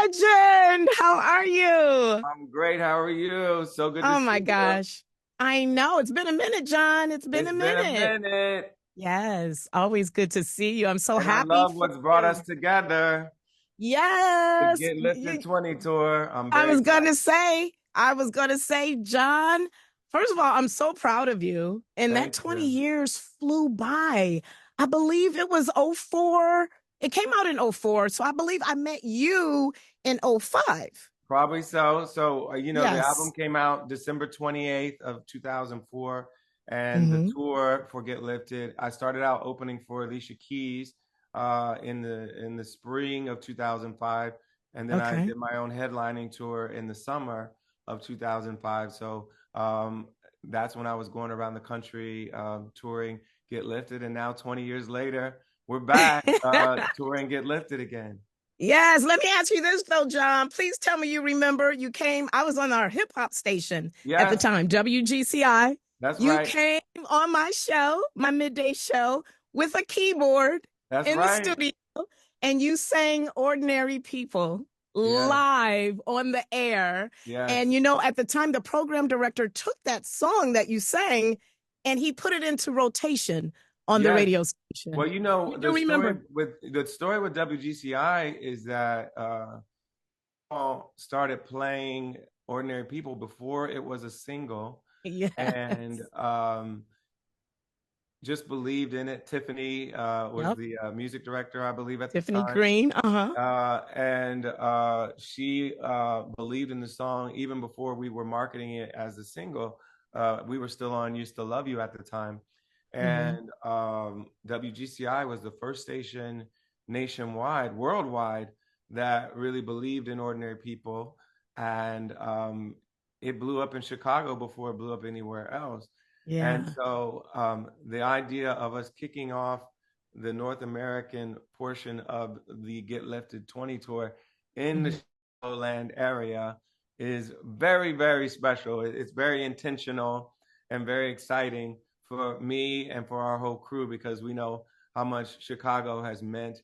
Legend, how are you? I'm great. How are you? So good to Oh see my you. gosh. I know it's been a minute, John. It's been It's a been a minute. minute, Yes, always good to see you. I'm so and I happy love for what's brought us you. together. The Yes. Get Lifted 20 tour. I'm I very was excited. gonna say, John, first of all, I'm so proud of you. And that Thank 20 you. years flew by. I believe it was '04. It came out in '04. So I believe I met you in '05. Probably so. The album Yes. came out December 28th of 2004, and the Hmm. tour for Get Lifted. I started out opening for Alicia Keys in the spring of 2005, and then I Okay. did my own headlining tour in the summer of 2005. That's when I was going around the country touring Get Lifted, and now 20 years later, we're back touring Get Lifted again. Yes, let me ask you this though, John. Please tell me you remember you came. I was on our hip hop station at the Yes, time, WGCI. that's You right. came on my show, my midday show, with a keyboard That's in the right. studio, and you sang Ordinary People Yes, live on the air. And yes, you know, at the time, the program director took that song that you sang and he put it into rotation on the yes. radio Well, station. you You know, do remember? the story with WGCI is that Paul started playing Ordinary People before it was a single, and Yes. just believed in it. Tiffany was Yep. the music director, I believe, at the Tiffany time. Green. Uh-huh. And she believed in the song even before we were marketing it as a single. We were still on "Used to Love You" at the time, Hmm. and WGCI was the first station nationwide, worldwide, that really believed in Ordinary People, and it blew up in Chicago before it blew up anywhere else. And Yeah. so the idea of us kicking off the North American portion of the Get Lifted 20 tour in the Hmm. Chicagoland area is very, very special. It's very intentional and very exciting for me and for our whole crew because we know how much Chicago has meant,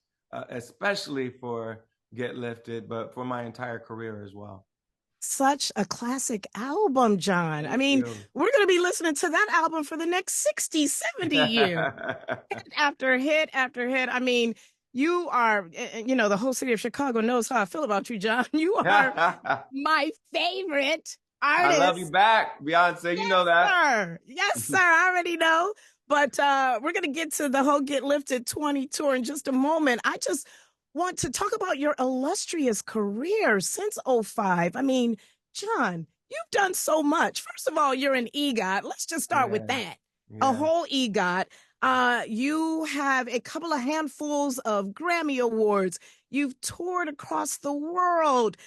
especially for Get Lifted, but for my entire career as well. Such a classic album, John. I Thank mean, you. we're going to be listening to that album for the next 60, 70 years. Hit after hit after hit. I mean, you are, the whole city of Chicago knows how I feel about you, John. You are my favorite I love you artist. back, Beyonce. You Yes, know that. sir. Yes, sir. I already know. But we're going to get to the whole Get Lifted 20 tour in just a moment. I just want to talk about your illustrious career since '05. I mean, John, you've done so much. First of all, you're an EGOT. Let's just start with Yeah, that. A yeah, whole EGOT. You have a couple of handfuls of Grammy Awards. You've toured across the world.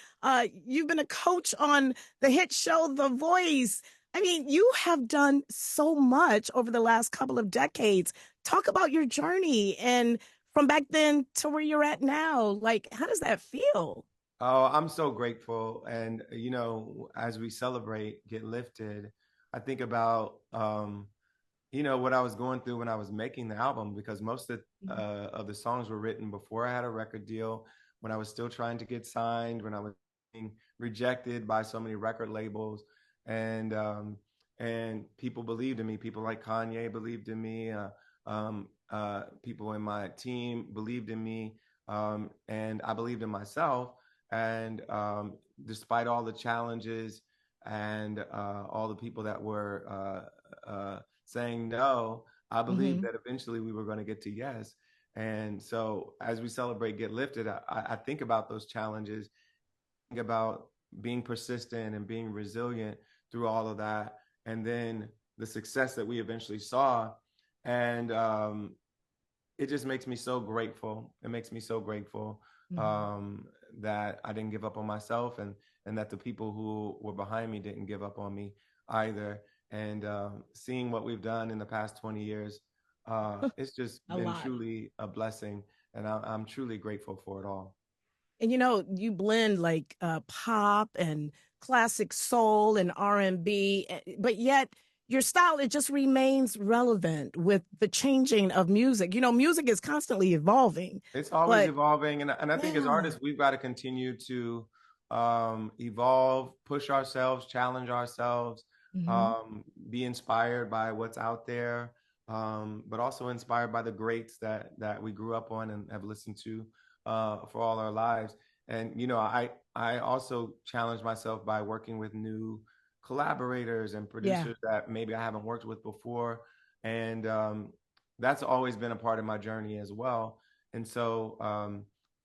You've been a coach on the hit show The Voice. I mean, you have done so much over the last couple of decades. Talk about your journey and from back then to where you're at now. Like, how does that feel? Oh, I'm so grateful. And, as we celebrate Get Lifted, I think about, what I was going through when I was making the album because most of the songs were written before I had a record deal, when I was still trying to get signed, when I was being rejected by so many record labels. And, and people believed in me. People like Kanye believed in me. People in my team believed in me. And I believed in myself. And despite all the challenges and all the people that were saying no, I believed Mm-hmm. that eventually we were going to get to yes. And so as we celebrate Get Lifted, I think about those challenges, think about being persistent and being resilient through all of that. And then the success that we eventually saw. And it just makes me so grateful. It makes me so grateful Mm-hmm. um, that I didn't give up on myself, and that the people who were behind me didn't give up on me either. And seeing what we've done in the past 20 years, it's just A been lot. truly a blessing, and I'm truly grateful for it all. And you blend like pop and classic soul and R&B, but yet your style, it just remains relevant with the changing of music. Music is constantly evolving, It's always but evolving, and I think as yeah. artists, we've got to continue to evolve, push ourselves, challenge ourselves, Hmm. be inspired by what's out there, but also inspired by the greats that we grew up on and have listened to for all our lives. And I also challenge myself by working with new collaborators and Yeah. producers that maybe I haven't worked with before, and that's always been a part of my journey as well. And so,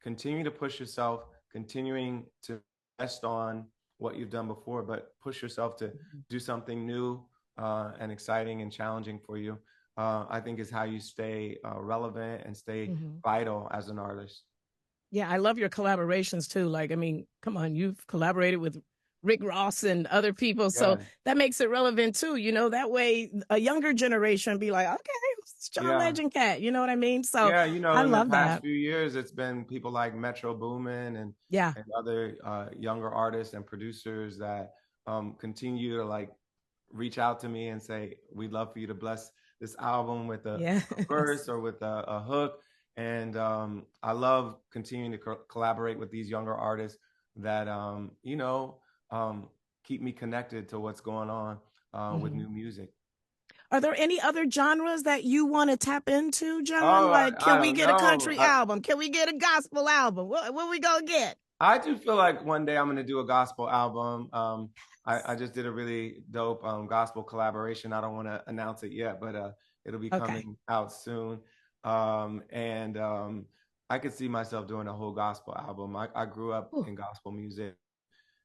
continue to push yourself, continuing to rest on what you've done before, but push yourself to do something new and exciting and challenging for you. I think is how you stay relevant and stay Hmm. vital as an artist. Yeah, I love your collaborations too. Like, I mean, come on, you've collaborated with Rick Ross and other people, so Yeah, that makes it relevant too. That way a younger generation be like, okay, it's John yeah. Legend Cat. You know what I mean? So Yeah, I in the love past that. few years, it's been people like Metro Boomin Yeah, and other younger artists and producers that continue to like reach out to me and say, "We'd love for you to bless this album with a yes. verse or with a hook." And I love continuing to collaborate with these younger artists that um, keep me connected to what's going on with Hmm. new music. Are there any other genres that you want to tap into, John? Oh, Like, I can we don't get a know. country album? Can we get a gospel album? What we gonna get? I do feel like one day I'm going to do a gospel album. I just did a really dope gospel collaboration. I don't want to announce it yet, but it'll be Okay. coming out soon. And I could see myself doing a whole gospel album. I grew up Ooh. in gospel music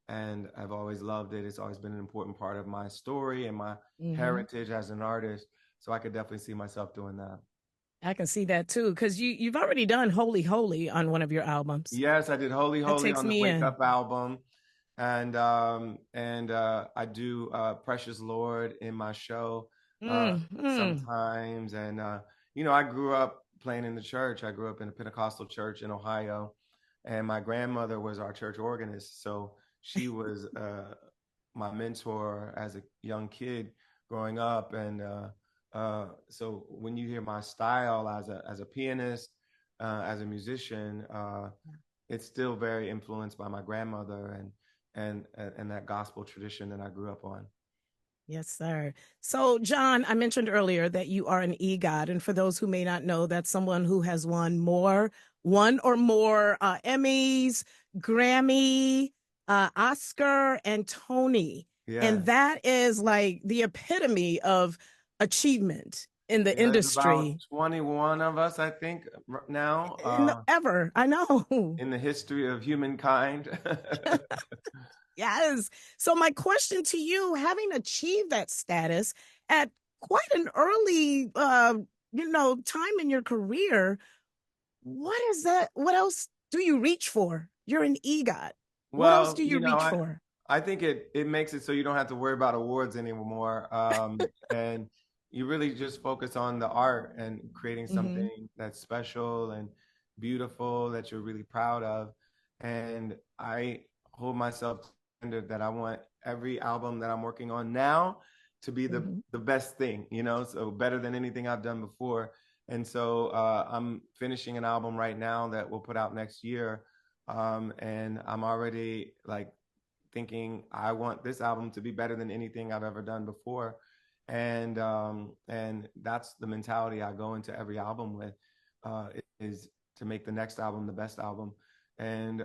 and I've always loved it. It's always been an important part of my story and my Hmm. heritage as an artist. So I could definitely see myself doing that. I can see that too, because you've already done Holy Holy on one of your albums. Yes, I did Holy That Holy takes on the me Wake in. Up album. And I do Precious Lord in my show Mm. sometimes. And I grew up playing in the church. I grew up in a Pentecostal church in Ohio, and my grandmother was our church organist. So she was my mentor as a young kid growing up. And so when you hear my style as a pianist, as a musician, it's still very influenced by my grandmother and that gospel tradition that I grew up on. Yes, sir. So, John, I mentioned earlier that you are an EGOT, and for those who may not know, that's someone who has won one or more Emmys, Grammy, Oscar, and Tony, and Yes. that is like the epitome of achievement in the Yeah, there's about industry. 21 of us, I think, now Ever, I know. in the history of humankind. Yes. So my question to you, having achieved that status at quite an early time in your career, what is that? What else do you reach for? You're an EGOT. What else Well, do you reach for? I think it makes it so you don't have to worry about awards anymore. And you really just focus on the art and creating Hmm. something that's special and beautiful that you're really proud of. And I hold myself to the standard that I want every album that I'm working on now to be Hmm. the best thing, so better than anything I've done before. And so I'm finishing an album right now that we'll put out next year. And I'm already like thinking I want this album to be better than anything I've ever done before, and that's the mentality I go into every album with, is to make the next album the best album, and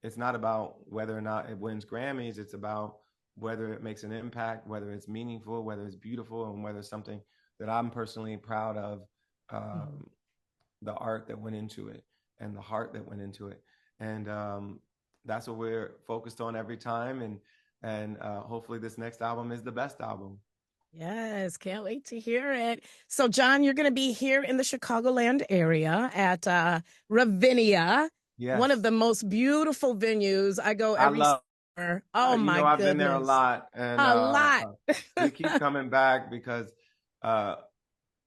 it's not about whether or not it wins Grammys. It's about whether it makes an impact, whether it's meaningful, whether it's beautiful, and whether it's something that I'm personally proud of. Hmm. Um, the art that went into it and the heart that went into it, and that's what we're focused on every time. And hopefully this next album is the best album. Yes, can't wait to hear it. So, John, you're going to be here in the Chicagoland area at Ravinia, one of Yes, the most beautiful venues. I go I every love. summer. Oh my I've been there a goodness, lot, and a lot. we keep coming back because uh,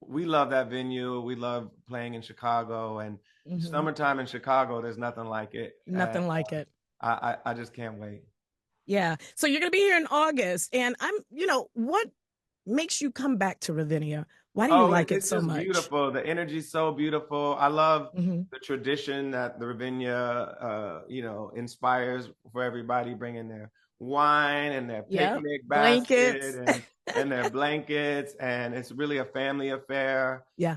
we love that venue. We love playing in Chicago, and Hmm. summertime in Chicago, there's nothing like it. And Nothing like it. I just can't wait. Yeah. So you're going to be here in August, and what makes you come back to Ravinia? Why do you Oh, like it it's so just much? beautiful. The energy's so beautiful. I love Hmm. the tradition that the Ravinia, inspires for everybody, bringing their wine and their Yep. picnic basket Blankets. and their blankets, and it's really a family affair. Yeah.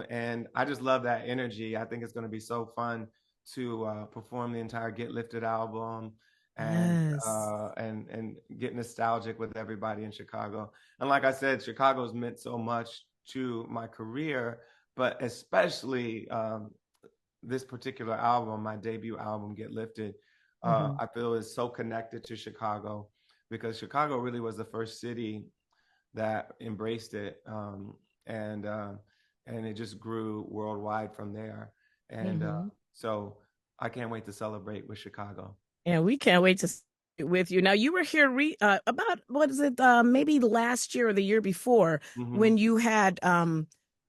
And I just love that energy. I think it's going to be so fun to perform the entire Get Lifted album and Yes. get nostalgic with everybody in Chicago. And like I said, Chicago's meant so much to my career, but especially this particular album, my debut album, Get Lifted, Hmm. I feel is so connected to Chicago because Chicago really was the first city that embraced it, and uh, and it just grew worldwide from there. And Hmm. so I can't wait to celebrate with Chicago. And we can't wait to see it with you. Now, you were here about, what is it, maybe last year or the year before, Hmm. when you had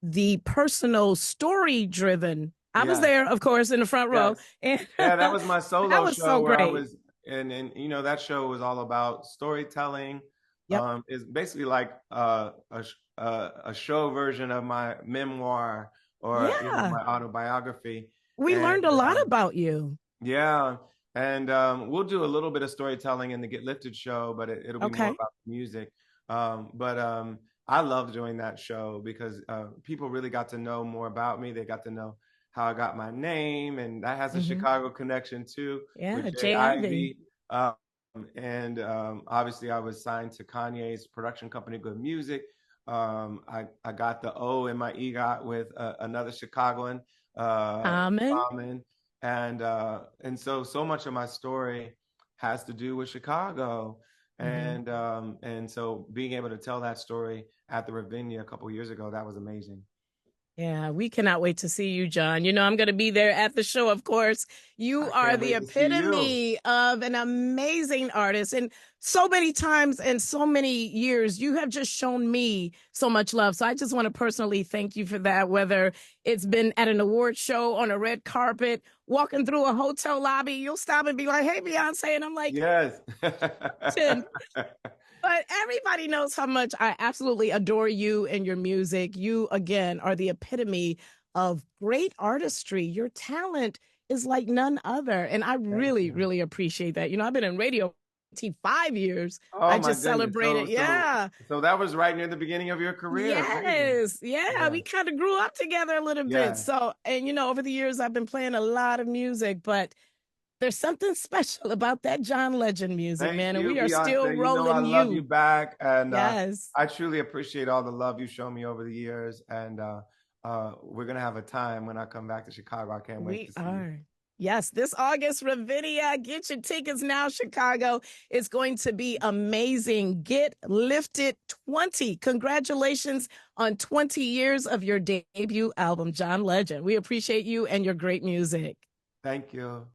the personal story driven. I was Yes, there, of course, in the front row. yes. And Yeah, that was my that solo was show so where I great. was, and that show was all about storytelling. Yep. It's basically like a show version of my memoir or Yeah. my autobiography, We and learned a lot about you. yeah, and we'll do a little bit of storytelling in the Get Lifted show, but it'll be more Okay. about music. But I loved doing that show because people really got to know more about me. They got to know how I got my name, and that has a Hmm. Chicago connection too with Yeah. Jay JIV. Ivy. And obviously, I was signed to Kanye's production company, Good Music. I got the O in my EGOT with another Chicagoan, Common. Common, and so much of my story has to do with Chicago, Hmm. and so being able to tell that story at the Ravinia a couple years ago, that was amazing. Yeah, we cannot wait to see you, John. You know, I'm going to be there at the show, of course. You I are can't the wait to see you. epitome of an amazing artist. And so many times and so many years, you have just shown me so much love. So I just want to personally thank you for that, whether it's been at an award show, on a red carpet, walking through a hotel lobby, you'll stop and be like, hey, Beyonce. And I'm like, Yes. but everybody knows how much I absolutely adore you and your music. You, again, are the epitome of great artistry. Your talent is like none other. And I Thank really, you. really appreciate that. You know, I've been in radio 5 years. Oh I my just goodness. celebrated. Yeah. So that was right near the beginning of your career. Amazing. Yes. Yeah. Yeah. We kind of grew up together a little bit. Yeah. So, and you know, over the years, I've been playing a lot of music, but there's something special about that John Legend music, Thank man. And you, we are still Beyonce. You know I rolling love you you. back, and Yes. I truly appreciate all the love you shown me over the years. And we're gonna have a time when I come back to Chicago. I can't wait We to see you. are. Yes, this August, Ravinia, get your tickets now. Chicago is going to be amazing. Get Lifted 20. Congratulations on 20 years of your debut album, John Legend. We appreciate you and your great music. Thank you.